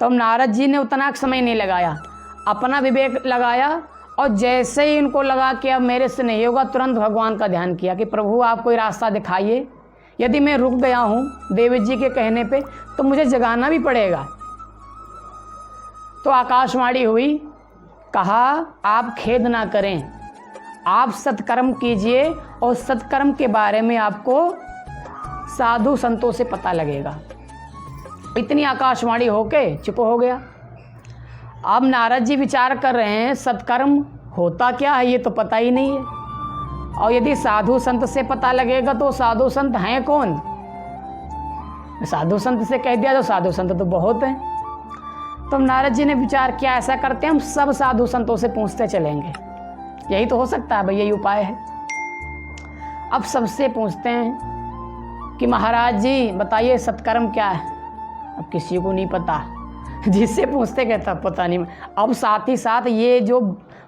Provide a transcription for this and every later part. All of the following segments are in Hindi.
तो नारद जी ने उतना समय नहीं लगाया, अपना विवेक लगाया और जैसे ही इनको लगा कि अब मेरे से नहीं होगा, तुरंत भगवान का ध्यान किया कि प्रभु आप कोई रास्ता दिखाइए, यदि मैं रुक गया हूँ देवी जी के कहने पे तो मुझे जगाना भी पड़ेगा। तो आकाशवाणी हुई, कहा आप खेद ना करें, आप सत्कर्म कीजिए और सत्कर्म के बारे में आपको साधु संतों से पता लगेगा। इतनी आकाशवाणी होके चुप हो गया। अब नारद जी विचार कर रहे हैं सत्कर्म होता क्या है ये तो पता ही नहीं है, और यदि साधु संत से पता लगेगा तो साधु संत हैं कौन। साधु संत से कह दिया तो साधु संत तो बहुत हैं। तो नारद जी ने विचार किया ऐसा करते हैं हम सब साधु संतों से पूछते चलेंगे, यही तो हो सकता है भाई, यही उपाय है। अब सबसे पूछते हैं कि महाराज जी बताइए सत्कर्म क्या है। अब किसी को नहीं पता, जिससे पूछते कहता पता नहीं। अब साथ ही साथ ये जो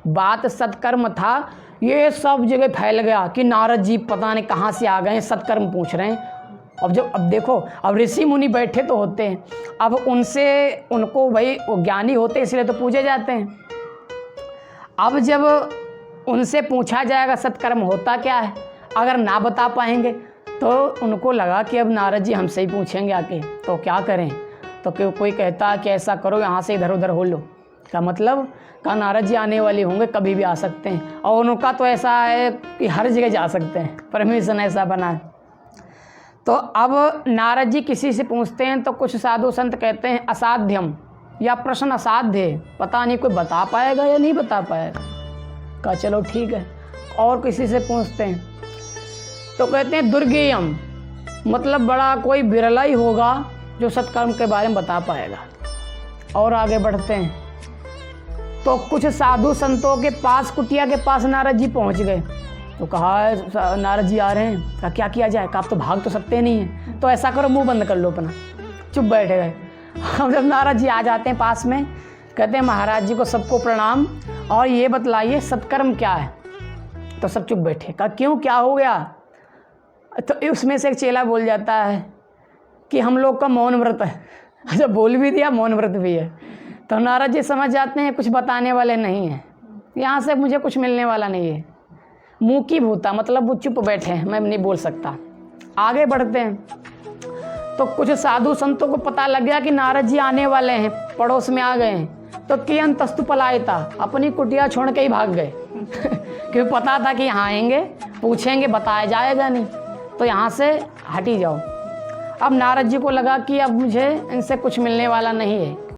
बात सत्कर्म था ये सब जगह फैल गया कि नारद जी पता नहीं कहाँ से आ गए, सत्कर्म पूछ रहे हैं। अब देखो, अब ऋषि मुनि बैठे तो होते हैं, अब उनको भाई वो ज्ञानी होते इसलिए तो पूछे जाते हैं। अब जब उनसे पूछा जाएगा सत्कर्म होता क्या है, अगर ना बता पाएंगे तो उनको लगा कि अब नारद जी हमसे ही पूछेंगे आके, तो क्या करें। तो कोई कहता कि ऐसा करो यहाँ से इधर उधर हो लो, का मतलब का नारद जी आने वाले होंगे, कभी भी आ सकते हैं, और उनका तो ऐसा है कि हर जगह जा सकते हैं, परमिशन ऐसा बना है। तो अब नारद जी किसी से पूछते हैं तो कुछ साधु संत कहते हैं असाध्यम, या प्रश्न असाध्य है, पता नहीं कोई बता पाएगा या नहीं बता पाएगा। कहा चलो ठीक है। और किसी से पूछते हैं तो कहते हैं दुर्गेयम, मतलब बड़ा कोई बिरला ही होगा जो सत्कर्म के बारे में बता पाएगा। और आगे बढ़ते हैं तो कुछ साधु संतों के पास, कुटिया के पास नारद जी पहुंच गए। तो कहा नारद जी आ रहे हैं, कहा क्या किया जाए, कहा आप तो भाग तो सकते नहीं हैं, तो ऐसा करो मुंह बंद कर लो अपना, चुप बैठे गए। अब जब नारद जी आ जाते हैं पास में, कहते हैं महाराज जी को सबको प्रणाम, और ये बतलाइए सत्कर्म क्या है। तो सब चुप बैठे। कहा क्यों, क्या हो गया। तो उसमें से एक चेला बोल जाता है कि हम लोग का मौन व्रत है। अच्छा, बोल भी दिया मौन व्रत भी है। तो नारद जी समझ जाते हैं कुछ बताने वाले नहीं हैं, यहाँ से मुझे कुछ मिलने वाला नहीं है। मुँह की भूता, मतलब वो चुप बैठे हैं, मैं नहीं बोल सकता। आगे बढ़ते हैं तो कुछ साधु संतों को पता लग गया कि नारद जी आने वाले हैं, पड़ोस में आ गए हैं। तो कियन तस्तु पलायता, अपनी कुटिया छोड़ के ही भाग गए क्योंकि पता था कि यहाँ आएंगे, पूछेंगे, बताया जाएगा नहीं, तो यहाँ से हट ही जाओ। अब नारद जी को लगा कि अब मुझे इनसे कुछ मिलने वाला नहीं है,